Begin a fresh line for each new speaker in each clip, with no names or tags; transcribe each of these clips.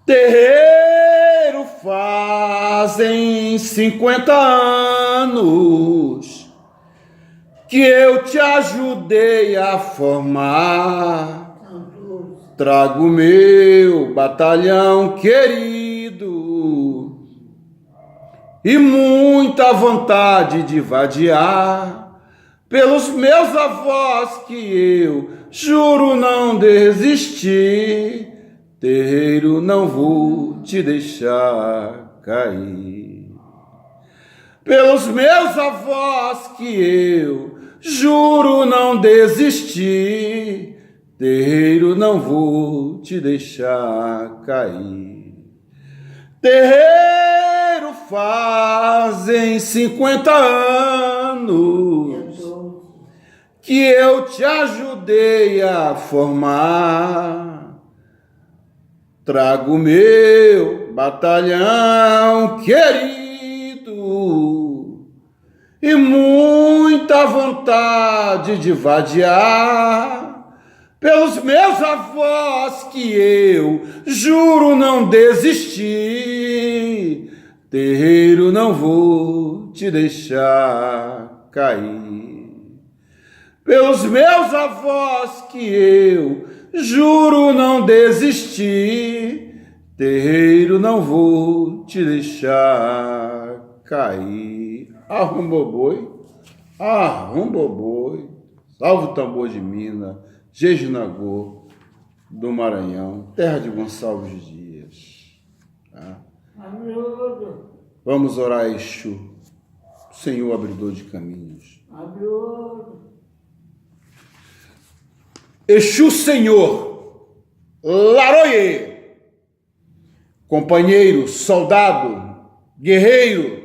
Terreiro, fazem 50 anos que eu te ajudei a formar. Trago meu batalhão querido e muita vontade de vadiar pelos meus avós que eu juro não desistir. Terreiro, não vou te deixar cair. Pelos meus avós que eu juro não desistir. Terreiro, não vou te deixar cair. Terreiro, fazem 50 anos que eu te ajudei a formar. Trago meu batalhão querido e muita vontade de vadiar pelos meus avós que eu juro não desistir. Terreiro, não vou te deixar cair. Pelos meus avós que eu juro não desistir. Terreiro, não vou te deixar cair. Arrumba o boi, arrumba o boi. Salve o tambor de Minas, Jejinagô do Maranhão, terra de Gonçalves Dias. Tá? Vamos orar a Exu, Senhor abridor de caminhos. Exu Senhor, Laroie, companheiro, soldado, guerreiro,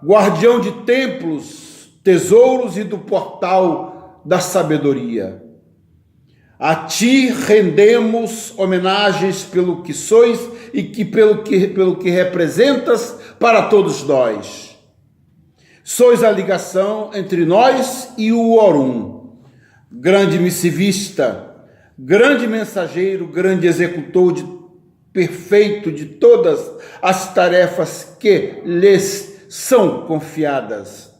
guardião de templos, tesouros e do portal da sabedoria. A ti rendemos homenagens pelo que sois e pelo que representas para todos nós. Sois a ligação entre nós e o Orum. Grande missivista, grande mensageiro, grande executor perfeito de todas as tarefas que lhes são confiadas.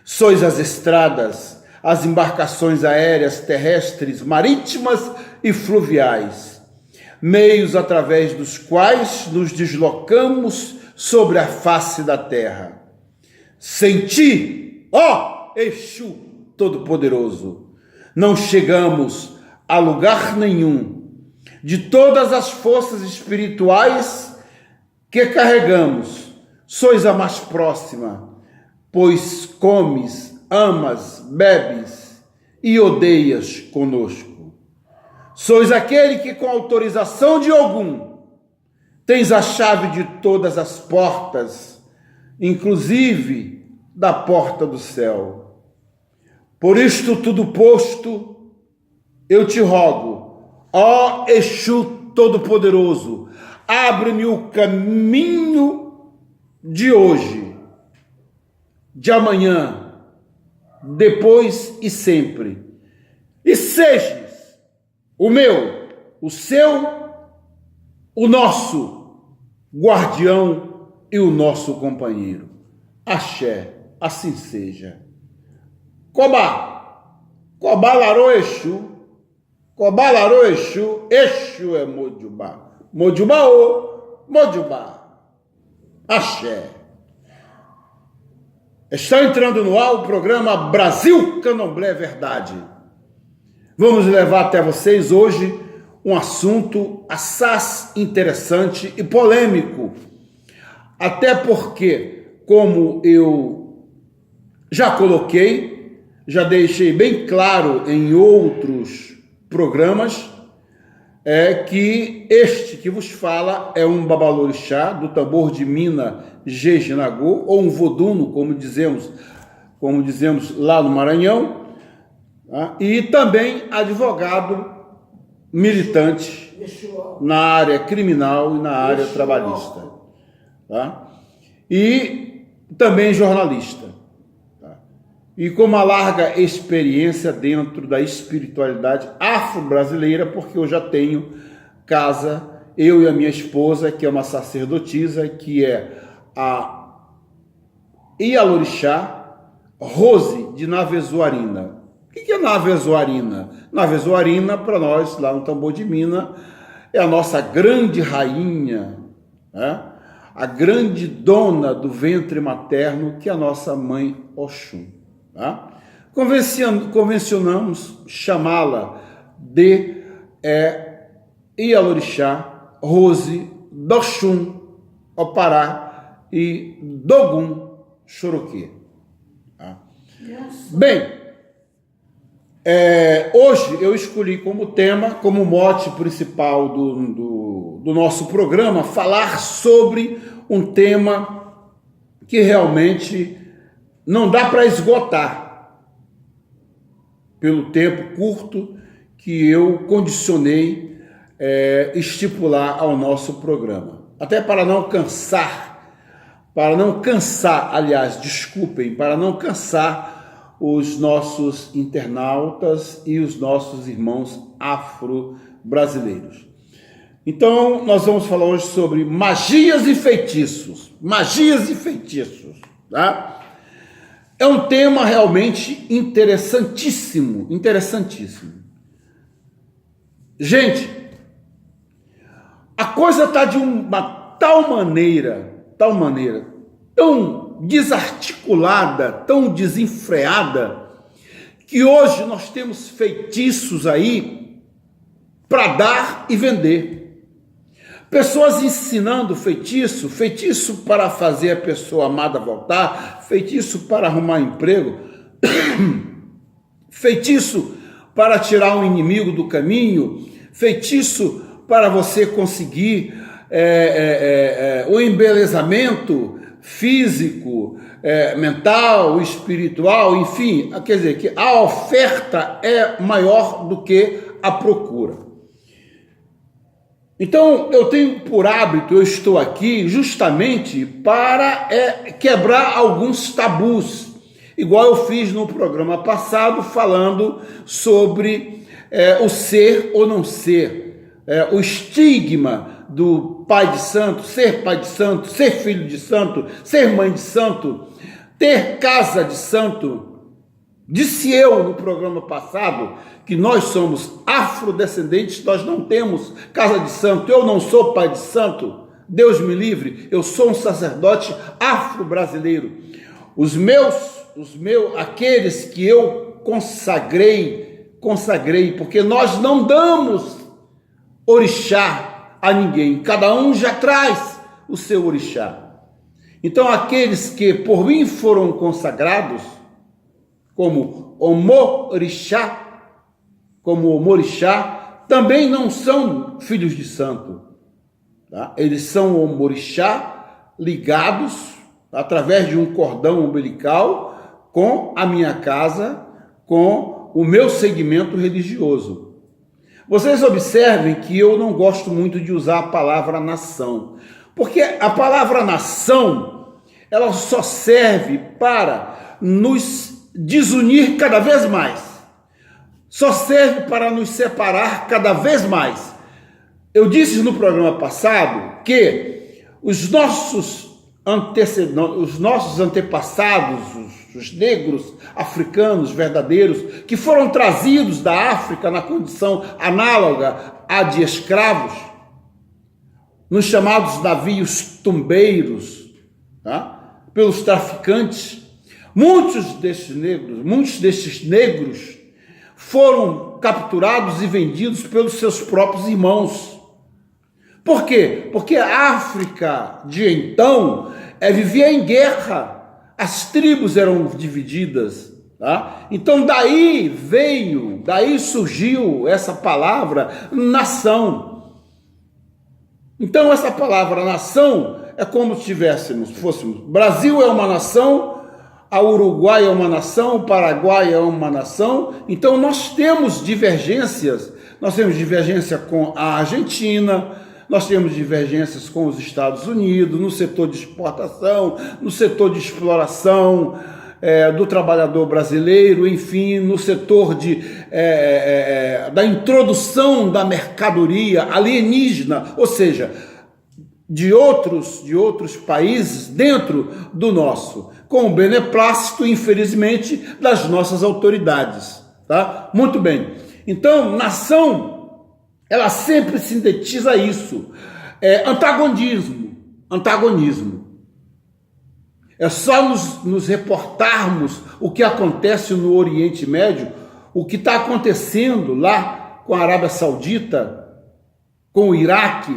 Sois as estradas, as embarcações aéreas, terrestres, marítimas e fluviais, meios através dos quais nos deslocamos sobre a face da terra. Sem ti, ó Exu Todo-Poderoso, não chegamos a lugar nenhum. De todas as forças espirituais que carregamos, sois a mais próxima, pois comes, amas, bebes e odeias conosco. Sois aquele que, com autorização de Ogum, tens a chave de todas as portas, inclusive da porta do céu. Por isto tudo posto, eu te rogo, ó Exu Todo-Poderoso, abre-me o caminho de hoje, de amanhã, depois e sempre. E sejas o meu, o seu, o nosso guardião e o nosso companheiro. Axé, assim seja. Cobá, Cobá Larô Exu, Cobá Larô Exu, Exu é Mojubá, Mojubá ô, Mojubá, Axé. Está entrando no ar o programa Brasil Candomblé Verdade. Vamos levar até vocês hoje um assunto assaz interessante e polêmico, até porque, como eu já coloquei, já deixei bem claro em outros programas, que este que vos fala é um babalorixá do tambor de Minas, Jejinagô, ou um voduno, como dizemos lá no Maranhão, tá? E também advogado militante na área criminal e na área trabalhista, tá? E também jornalista. E com uma larga experiência dentro da espiritualidade afro-brasileira, porque eu já tenho casa eu e a minha esposa, que é uma sacerdotisa, que é a Ialorixá Rose de Navezoarina. O que é Navezoarina? Navezoarina, para nós, lá no Tambor de Minas, é a nossa grande rainha, né? A grande dona do ventre materno, que é a nossa mãe Oxum. Tá? Convencionamos chamá-la de Ialorixá Rose d'Oxum Opará e Dogum Choroquê. Tá? Bem, hoje eu escolhi como tema, como mote principal do nosso programa, falar sobre um tema que realmente não dá para esgotar pelo tempo curto que eu condicionei estipular ao nosso programa. Até para não cansar, aliás, desculpem, para não cansar os nossos internautas e os nossos irmãos afro-brasileiros. Então, nós vamos falar hoje sobre magias e feitiços. Magias e feitiços, tá? É um tema realmente interessantíssimo, interessantíssimo. Gente, a coisa está de uma tal maneira, tão desarticulada, tão desenfreada, que hoje nós temos feitiços aí para dar e vender. Pessoas ensinando feitiço para fazer a pessoa amada voltar, feitiço para arrumar emprego, feitiço para tirar um inimigo do caminho, feitiço para você conseguir o embelezamento físico, mental, espiritual, enfim, quer dizer que a oferta é maior do que a procura. Então, eu tenho por hábito, eu estou aqui justamente para quebrar alguns tabus, igual eu fiz no programa passado, falando sobre o ser ou não ser, o estigma do pai de santo, ser filho de santo, ser mãe de santo, ter casa de santo. Disse eu no programa passado que nós somos afrodescendentes, nós não temos casa de santo, eu não sou pai de santo, Deus me livre, eu sou um sacerdote afro-brasileiro. Aqueles que eu consagrei, porque nós não damos orixá a ninguém, cada um já traz o seu orixá. Então aqueles que por mim foram consagrados, como Omorixá, também não são filhos de santo. Tá? Eles são Omorixá ligados através de um cordão umbilical com a minha casa, com o meu segmento religioso. Vocês observem que eu não gosto muito de usar a palavra nação, porque a palavra nação, ela só serve para nos desunir cada vez mais, só serve para nos separar cada vez mais. Eu disse no programa passado que os nossos antepassados, os negros africanos verdadeiros, que foram trazidos da África na condição análoga à de escravos, nos chamados navios tumbeiros, tá? Pelos traficantes, muitos destes negros foram capturados e vendidos pelos seus próprios irmãos. Por quê? Porque a África de então vivia em guerra, as tribos eram divididas, tá? Então daí surgiu essa palavra nação. Então essa palavra nação é como se fôssemos, Brasil é uma nação, a Uruguai é uma nação, o Paraguai é uma nação. Então nós temos divergências com a Argentina, nós temos divergências com os Estados Unidos, no setor de exportação, no setor de exploração, do trabalhador brasileiro, enfim, no setor da introdução da mercadoria alienígena, ou seja, de outros países dentro do nosso, com o beneplácito, infelizmente, das nossas autoridades. Tá? Muito bem. Então, nação, ela sempre sintetiza isso. Antagonismo. É só nos reportarmos o que acontece no Oriente Médio, o que está acontecendo lá com a Arábia Saudita, com o Iraque,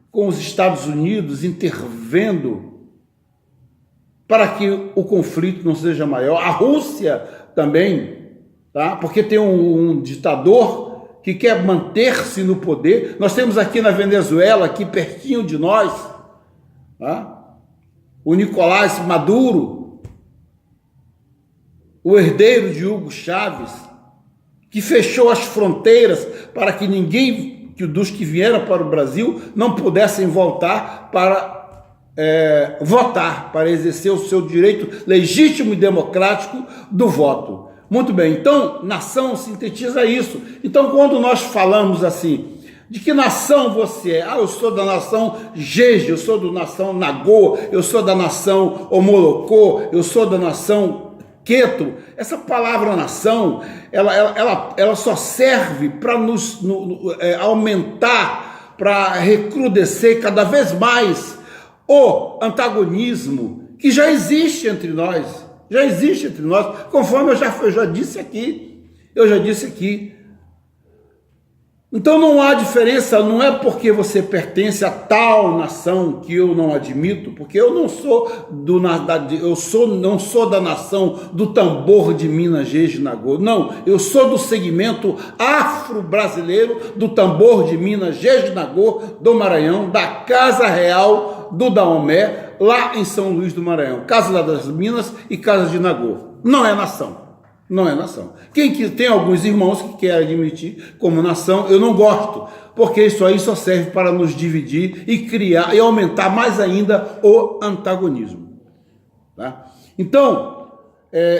com os Estados Unidos intervendo para que o conflito não seja maior. A Rússia também, tá? Porque tem um ditador que quer manter-se no poder. Nós temos aqui na Venezuela, aqui pertinho de nós, tá? O Nicolás Maduro, o herdeiro de Hugo Chávez, que fechou as fronteiras para que ninguém dos que vieram para o Brasil não pudessem voltar para votar, para exercer o seu direito legítimo e democrático do voto. Muito bem, então, nação sintetiza isso. Então, quando nós falamos assim, de que nação você é? Eu sou da nação Jeje, eu sou da nação Nagô, eu sou da nação Omolocô, eu sou da nação Queto. Essa palavra nação, ela só serve para nos aumentar, para recrudescer cada vez mais o antagonismo que já existe entre nós. Conforme eu já disse aqui. Então não há diferença, não é porque você pertence a tal nação que eu não admito, porque eu não sou não sou da nação do tambor de Minas Gerais Nagô. Não, eu sou do segmento afro-brasileiro do tambor de Minas Gerais Nagô do Maranhão, da Casa Real do Daomé, lá em São Luís do Maranhão. Casa das Minas e Casa de Nagô. Não é nação. Tem alguns irmãos que querem admitir como nação, eu não gosto, porque isso aí só serve para nos dividir e criar e aumentar mais ainda o antagonismo. Tá? Então,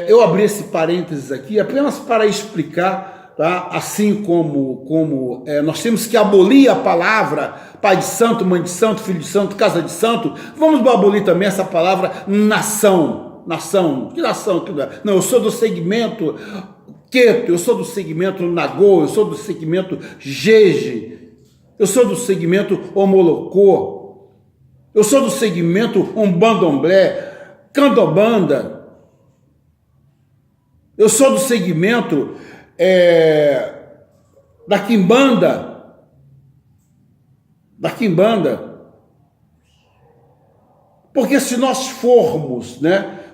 eu abri esse parênteses aqui apenas para explicar, tá? Assim como nós temos que abolir a palavra pai de santo, mãe de santo, filho de santo, casa de santo, vamos abolir também essa palavra nação. Que nação? Não, eu sou do segmento Queto, eu sou do segmento Nagô, eu sou do segmento Jeje, eu sou do segmento Omolocô, eu sou do segmento Umbandomblé, Candomblé, eu sou do segmento da Quimbanda, porque se nós formos,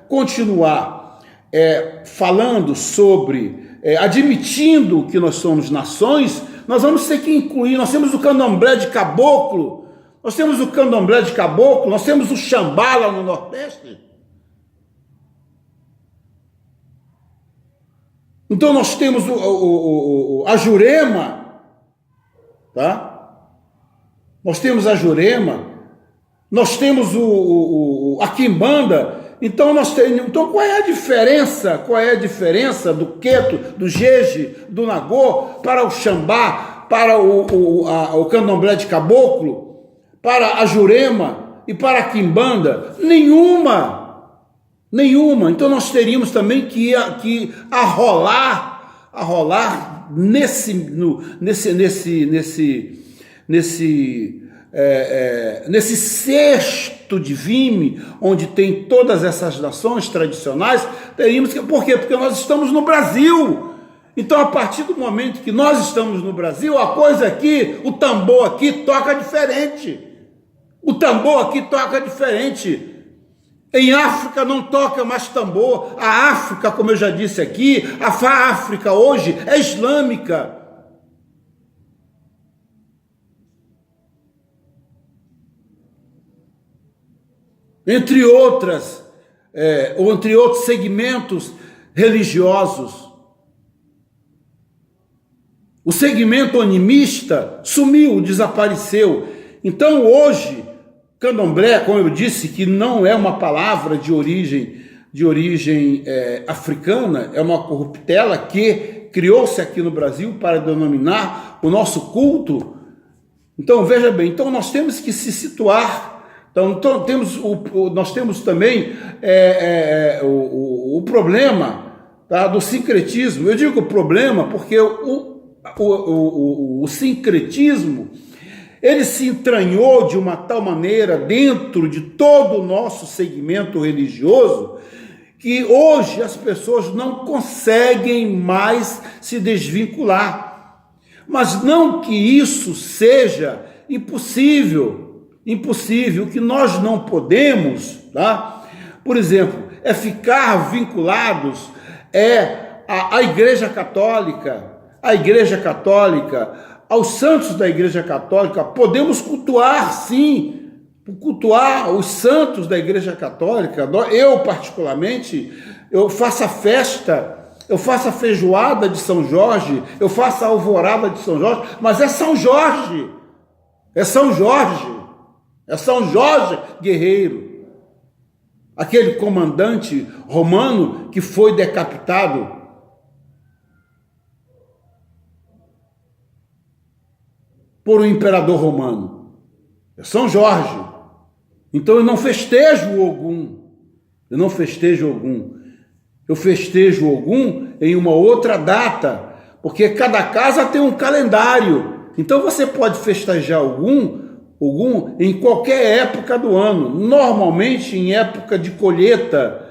continuar falando sobre, admitindo que nós somos nações, nós vamos ter que incluir, nós temos o candomblé de caboclo, nós temos o xambá lá no Nordeste. Então nós temos a Jurema, tá? Nós temos a Jurema, nós temos a Quimbanda. Então qual é a diferença? Qual é a diferença do Queto, do Jeje, do Nagô para o Xambá, para o Candomblé de Caboclo, para a Jurema e para a Quimbanda? Nenhuma. Então nós teríamos também que arrolar nesse cesto de vime, onde tem todas essas nações tradicionais, teríamos que... Por quê? Porque nós estamos no Brasil. Então, a partir do momento que nós estamos no Brasil, a coisa aqui, o tambor aqui toca diferente. Em África não toca mais tambor. A África, como eu já disse aqui, a África hoje é islâmica. Entre outros segmentos religiosos. O segmento animista sumiu, desapareceu. Então hoje, candomblé, como eu disse, que não é uma palavra de origem de origem africana, é uma corruptela que criou-se aqui no Brasil para denominar o nosso culto. Então, veja bem, então nós temos que se situar. Então nós temos também o problema, tá, do sincretismo. Eu digo problema porque o sincretismo, ele se entranhou de uma tal maneira dentro de todo o nosso segmento religioso que hoje as pessoas não conseguem mais se desvincular. Mas não que isso seja impossível. O que nós não podemos, tá? Por exemplo, é ficar vinculados à Igreja Católica, aos santos da Igreja Católica. Podemos cultuar, sim, cultuar os santos da Igreja Católica. Eu, particularmente, eu faço a festa, eu faço a feijoada de São Jorge, eu faço a alvorada de São Jorge, mas é São Jorge, é São Jorge guerreiro, aquele comandante romano que foi decapitado. Por um imperador romano. É São Jorge. Então eu não festejo o Ogum. Eu festejo o Ogum em uma outra data, porque cada casa tem um calendário. Então você pode festejar Ogum em qualquer época do ano, normalmente em época de colheita,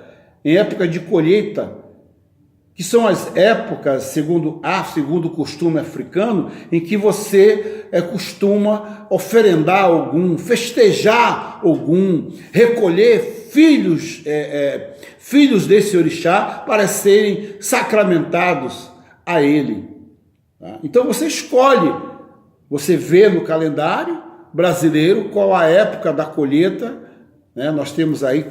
que são as épocas, segundo o costume africano, em que você costuma oferendar Ogum, festejar Ogum, recolher filhos desse orixá para serem sacramentados a ele. Tá? Então você escolhe, você vê no calendário brasileiro qual a época da colheita. Nós temos aí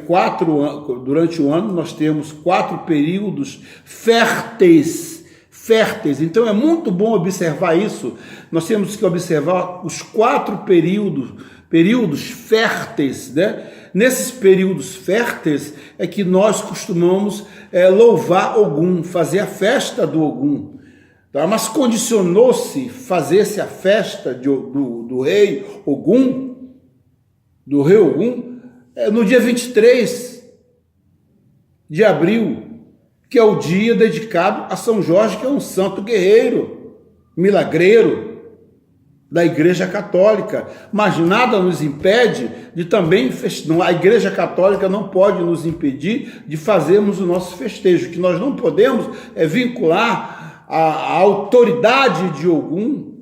durante o ano, nós temos 4 períodos férteis. Então é muito bom observar isso. Nós temos que observar os 4 períodos férteis, né? Nesses períodos férteis é que nós costumamos louvar Ogum, fazer a festa do Ogum. Tá? Mas condicionou-se fazer-se a festa do rei Ogum, no dia 23 de abril, que é o dia dedicado a São Jorge, que é um santo guerreiro, milagreiro da Igreja Católica. Mas nada nos impede de também, a Igreja Católica não pode nos impedir de fazermos o nosso festejo. O que nós não podemos é vincular a autoridade de Ogum,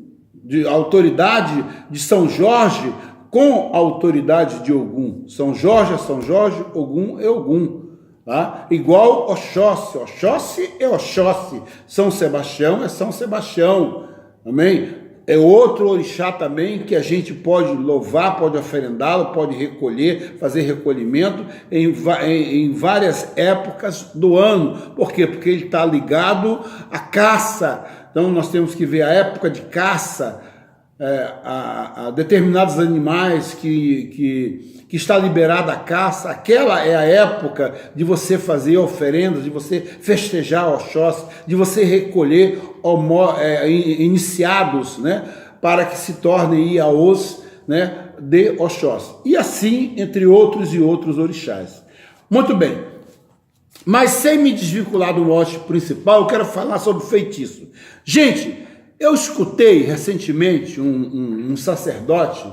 a autoridade de São Jorge, com a autoridade de Ogum. São Jorge é São Jorge, Ogum é Ogum. Tá? Igual Oxóssi. Oxóssi é Oxóssi. São Sebastião é São Sebastião. Amém? É outro orixá também que a gente pode louvar, pode oferendá-lo, pode recolher, fazer recolhimento em várias épocas do ano. Por quê? Porque ele está ligado à caça. Então nós temos que ver a época de caça, a determinados animais que está liberada a caça. Aquela é a época de você fazer oferendas, de você festejar Oxóssi, de você recolher iniciados, né, para que se tornem iaôs, né, de Oxóssi. E assim, entre outros e outros orixás. Muito bem. Mas sem me desvincular do mote principal, eu quero falar sobre feitiço. Gente, eu escutei recentemente um sacerdote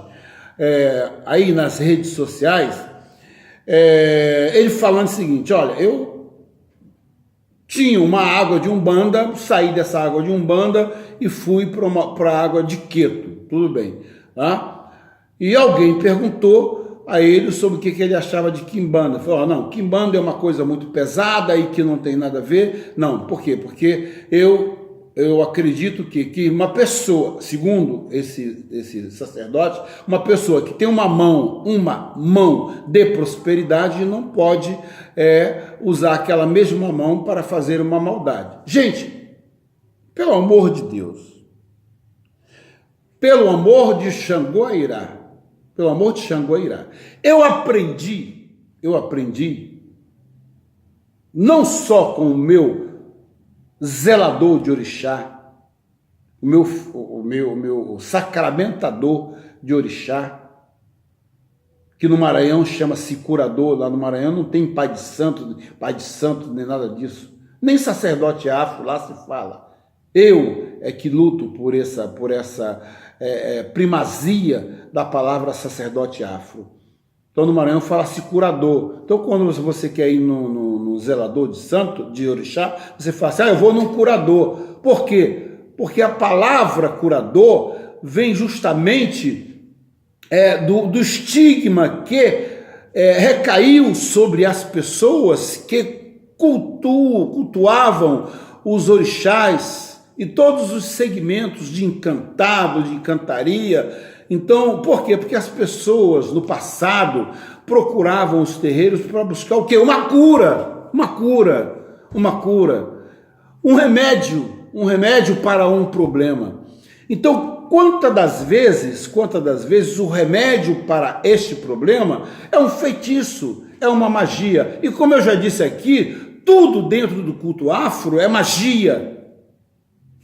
aí nas redes sociais, ele falando o seguinte: olha, eu tinha uma água de Umbanda, saí dessa água de Umbanda e fui para a água de Queto, tudo bem, tá? E alguém perguntou a ele sobre o que ele achava de Quimbanda. Falou: não, Quimbanda é uma coisa muito pesada e que não tem nada a ver. Não, por quê? Porque eu acredito que uma pessoa, segundo esse sacerdote, uma pessoa que tem uma mão de prosperidade não pode usar aquela mesma mão para fazer uma maldade. Gente, pelo amor de Deus, pelo amor de Xangô Irá, eu aprendi não só com o meu zelador de orixá, o meu sacramentador de orixá, que no Maranhão chama-se curador. Lá no Maranhão não tem pai de santo nem nada disso, nem sacerdote afro lá se fala. Eu é que luto por essa primazia da palavra sacerdote afro. Então no Maranhão fala-se curador. Então quando você quer ir no zelador de santo, de orixá, você fala assim, eu vou num curador. Por quê? Porque a palavra curador vem justamente do estigma que recaiu sobre as pessoas que cultuavam os orixás e todos os segmentos de encantado, de encantaria. Então, por quê? Porque as pessoas no passado procuravam os terreiros para buscar o quê? Uma cura, um remédio para um problema. Então, quantas das vezes o remédio para este problema é um feitiço, é uma magia. E como eu já disse aqui, tudo dentro do culto afro é magia.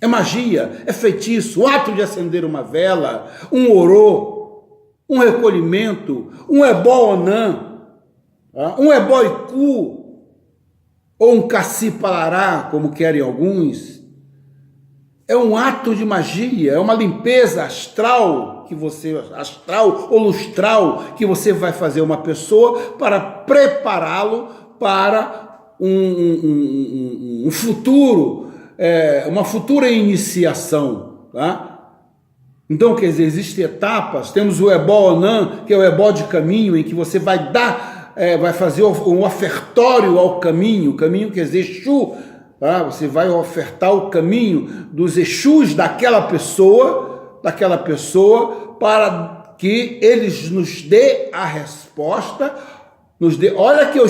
É magia, é feitiço, o ato de acender uma vela, um orô, um recolhimento, um ebó onã, um ebó iku, ou um caci palará, como querem alguns. É um ato de magia, é uma limpeza astral ou lustral que você vai fazer uma pessoa para prepará-lo para um futuro, uma futura iniciação, tá? Então, quer dizer, existem etapas. Temos o ebó onã, que é o ebó de caminho, em que você vai fazer um ofertório ao caminho. Caminho quer dizer Exu, tá? Você vai ofertar o caminho dos Exus daquela pessoa para que eles nos dê a resposta, olha que eu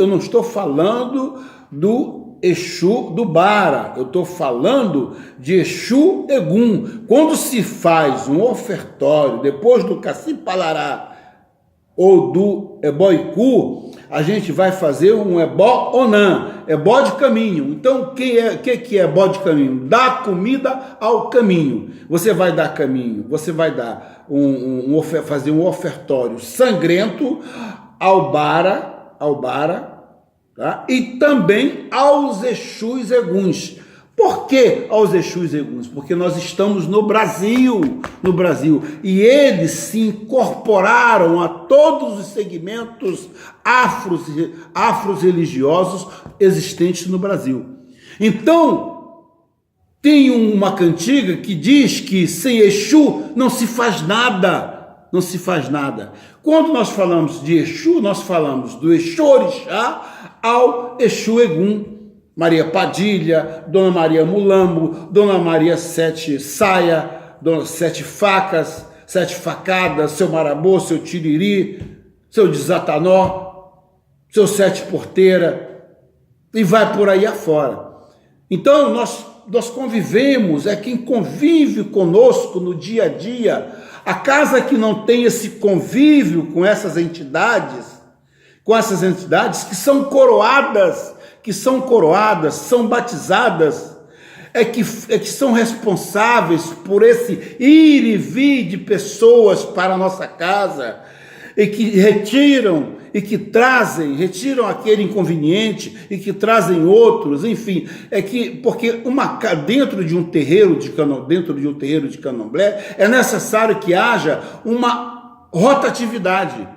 não estou falando do Exu do Bara, eu estou falando de Exu Egum. Quando se faz um ofertório depois do Caci Palará ou do Ebó Iku, a gente vai fazer um Ebó Onã, Ebó de caminho. Então, o que é Ebó de caminho? Dá comida ao caminho. Você vai dar caminho, você vai dar fazer um ofertório sangrento ao Bara, tá? E também aos Exus Eguns. Por que aos Exus Eguns? Porque nós estamos no Brasil, e eles se incorporaram a todos os segmentos afro-religiosos existentes no Brasil. Então, tem uma cantiga que diz que sem Exu não se faz nada, Quando nós falamos de Exu, nós falamos do Exu Orixá ao Exu Egum. Maria Padilha, Dona Maria Mulambo, Dona Maria Sete Saia, Dona Sete Facas, Sete Facadas, seu Marabô, seu Tiriri, seu Desatanó, seu Sete Porteira, e vai por aí afora. Então, nós convivemos, quem convive conosco no dia a dia. A casa que não tem esse convívio com essas entidades que são coroadas, são batizadas, que são responsáveis por esse ir e vir de pessoas para a nossa casa, e que retiram retiram aquele inconveniente e que trazem outros, enfim, porque dentro de um terreiro de candomblé é necessário que haja uma rotatividade.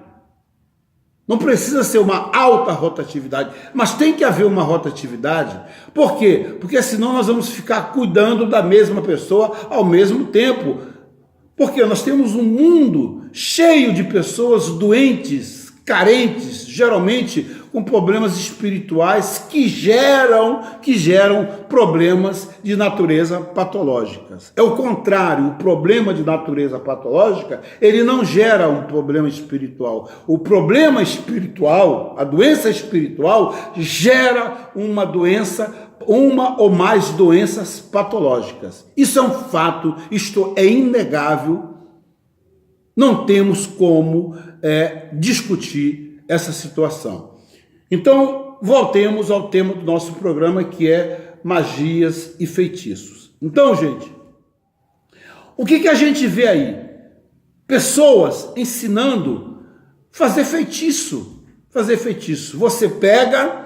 Não precisa ser uma alta rotatividade, mas tem que haver uma rotatividade. Por quê? Porque senão nós vamos ficar cuidando da mesma pessoa ao mesmo tempo. Porque nós temos um mundo cheio de pessoas doentes, carentes, geralmente com problemas espirituais que geram problemas de natureza patológicas. É o contrário, o problema de natureza patológica, ele não gera um problema espiritual. O problema espiritual, a doença espiritual, gera uma ou mais doenças patológicas. Isso é um fato, isto é inegável. Não temos como discutir essa situação. Então, voltemos ao tema do nosso programa, que é magias e feitiços. Então, gente, o que a gente vê aí? Pessoas ensinando a fazer feitiço. Fazer feitiço. Você pega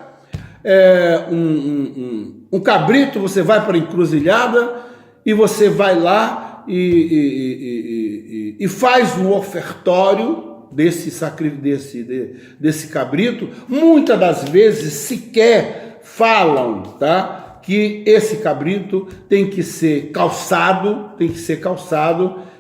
um cabrito, você vai para a encruzilhada e você vai lá e faz um ofertório desse cabrito. Muitas das vezes sequer falam, tá, que esse cabrito tem que ser calçado.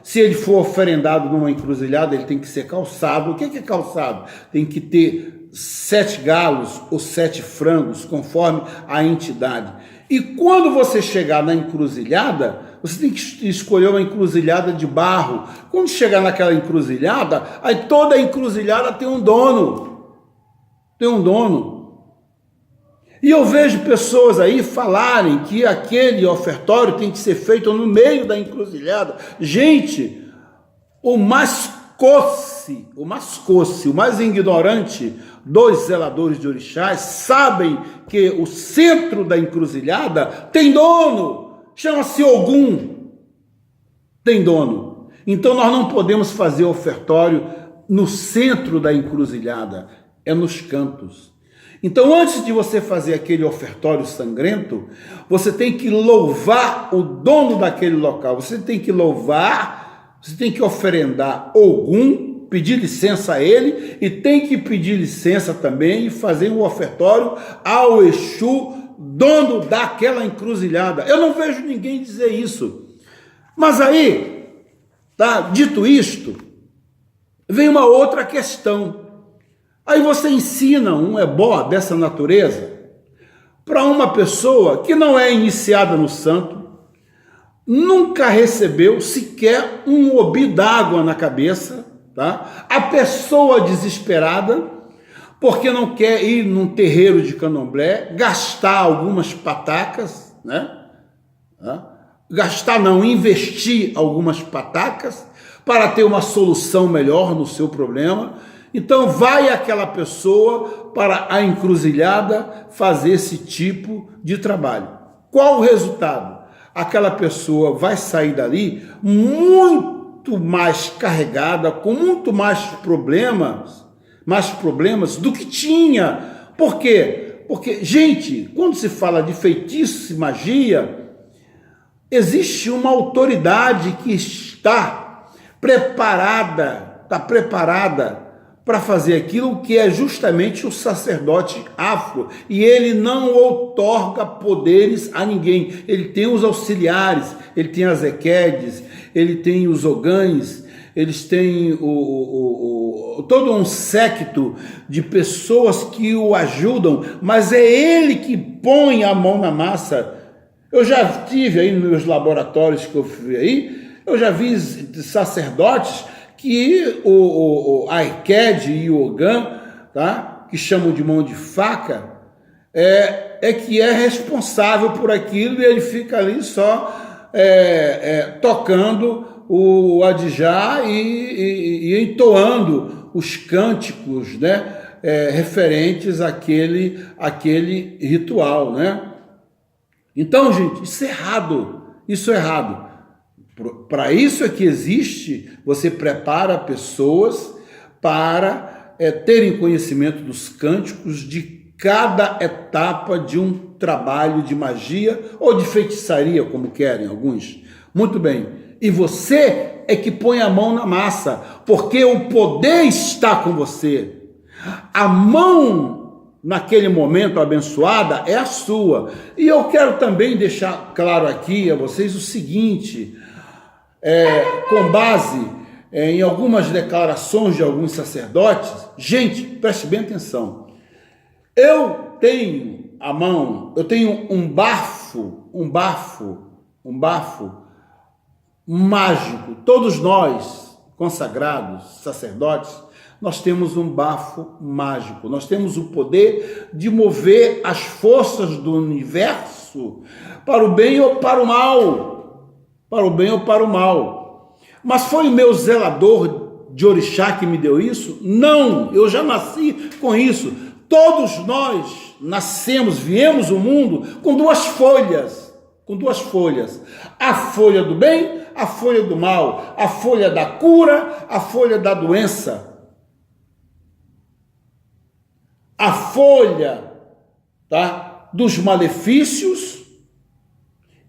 Se ele for oferendado numa encruzilhada, ele tem que ser calçado. O que é calçado? Tem que ter 7 galos ou 7 frangos, conforme a entidade. E quando você chegar na encruzilhada, você tem que escolher uma encruzilhada de barro. Quando chegar naquela encruzilhada, aí toda a encruzilhada tem um dono. E eu vejo pessoas aí falarem que aquele ofertório tem que ser feito no meio da encruzilhada. Gente, o mais ignorante dos zeladores de orixás sabem que o centro da encruzilhada tem dono, chama-se Ogum, tem dono. Então nós não podemos fazer ofertório no centro da encruzilhada, é nos cantos. Então, antes de você fazer aquele ofertório sangrento, você tem que louvar o dono daquele local. Você tem que oferendar Ogum, pedir licença a ele, e tem que pedir licença também e fazer um ofertório ao Exu, dono daquela encruzilhada. Eu não vejo ninguém dizer isso. Mas aí, tá, dito isto, vem uma outra questão. Aí você ensina um ebó dessa natureza para uma pessoa que não é iniciada no santo, nunca recebeu sequer um obi d'água na cabeça, tá? A pessoa desesperada, porque não quer ir num terreiro de candomblé, gastar algumas patacas, né? Investir algumas patacas para ter uma solução melhor no seu problema. Então vai aquela pessoa para a encruzilhada fazer esse tipo de trabalho. Qual o resultado? Aquela pessoa vai sair dali muito mais carregada, com muito mais problemas do que tinha. Por quê? Porque, gente, quando se fala de feitiço e magia, existe uma autoridade que está preparada para fazer aquilo, que é justamente o sacerdote afro, e ele não outorga poderes a ninguém. Ele tem os auxiliares, ele tem as equedes, ele tem os ogães, eles têm todo um séquito de pessoas que o ajudam, mas é ele que põe a mão na massa. Eu já tive aí nos meus laboratórios que eu fui aí, eu já vi sacerdotes que a Equed e o Ogã, tá, que chamam de mão de faca, que é responsável por aquilo, e ele fica ali só tocando o adijá e entoando os cânticos, né, referentes àquele ritual, né? Então, gente, isso é errado. Para isso é que existe, você prepara pessoas para terem conhecimento dos cânticos de cada etapa de um trabalho de magia ou de feitiçaria, como querem alguns. Muito bem. E você é que põe a mão na massa, porque o poder está com você. A mão, naquele momento abençoada, é a sua. E eu quero também deixar claro aqui a vocês o seguinte, com base em algumas declarações de alguns sacerdotes. Gente, preste bem atenção. Eu tenho um bafo mágico. Todos nós, consagrados, sacerdotes, nós temos um bafo mágico. Nós temos o poder de mover as forças do universo para o bem ou para o mal. Mas foi o meu zelador de orixá que me deu isso? Não, eu já nasci com isso. Todos nós nascemos, viemos ao mundo com duas folhas, a folha do bem, a folha do mal, a folha da cura, a folha da doença, a folha, tá, dos malefícios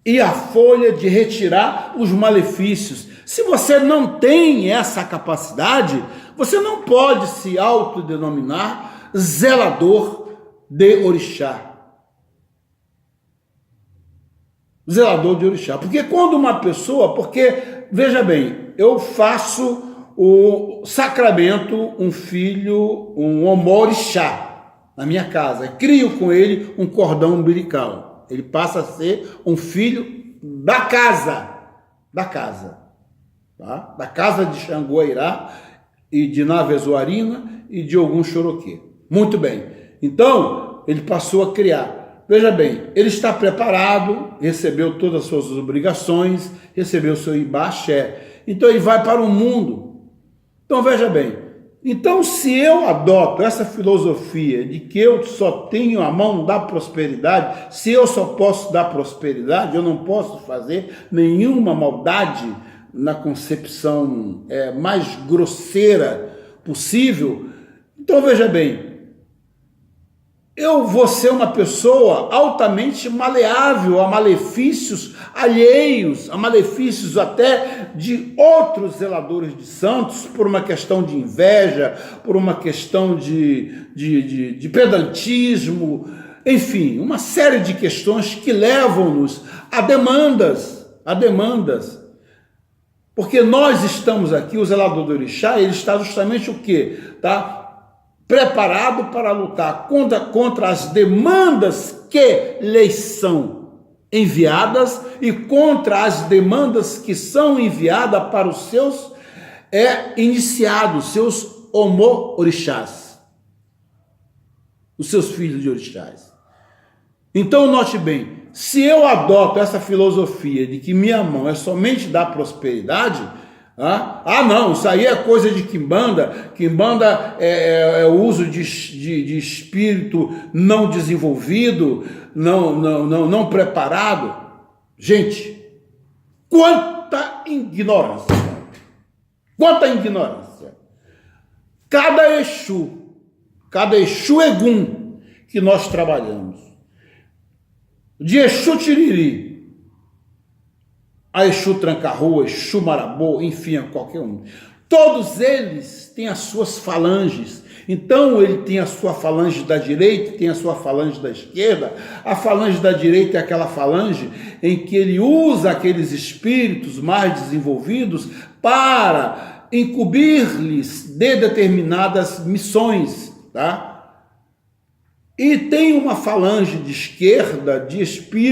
e a folha de retirar os malefícios. Se você não tem essa capacidade, você não pode se autodenominar zelador de orixá. Zelador de orixá. Porque quando uma pessoa, veja bem, eu faço o sacramento, um omorixá na minha casa, crio com ele um cordão umbilical. Ele passa a ser um filho da casa, tá? Da casa de Xanguairá e de Navezoarina e de Ogum Xoroquê. Muito bem. Então, ele passou a criar. Veja bem, ele está preparado, recebeu todas as suas obrigações, recebeu seu ibaxé. Então, ele vai para o mundo. Então, veja bem. Então, se eu adoto essa filosofia de que eu só tenho a mão da prosperidade, se eu só posso dar prosperidade, eu não posso fazer nenhuma maldade na concepção mais grosseira possível, então veja bem, eu vou ser uma pessoa altamente maleável a malefícios alheios, a malefícios até de outros zeladores de santos, por uma questão de inveja, por uma questão de pedantismo, enfim, uma série de questões que levam-nos a demandas. Porque nós estamos aqui, o zelador do orixá, ele está justamente o quê? Tá? Preparado para lutar contra as demandas que lhes são enviadas e contra as demandas que são enviadas para os seus iniciados, seus omorixás, os seus filhos de orixás. Então, note bem, se eu adoto essa filosofia de que minha mão é somente da prosperidade, não, isso aí é coisa de quimbanda. Quimbanda é o uso de espírito não desenvolvido, não preparado. Gente, quanta ignorância! Quanta ignorância! Cada Exu Egum que nós trabalhamos, de Exu Tiriri, a Exu Tranca-Rua, Exu Marabô, enfim, qualquer um. Todos eles têm as suas falanges. Então, ele tem a sua falange da direita, tem a sua falange da esquerda. A falange da direita é aquela falange em que ele usa aqueles espíritos mais desenvolvidos para incumbir-lhes de determinadas missões, tá? E tem uma falange de esquerda de espíritos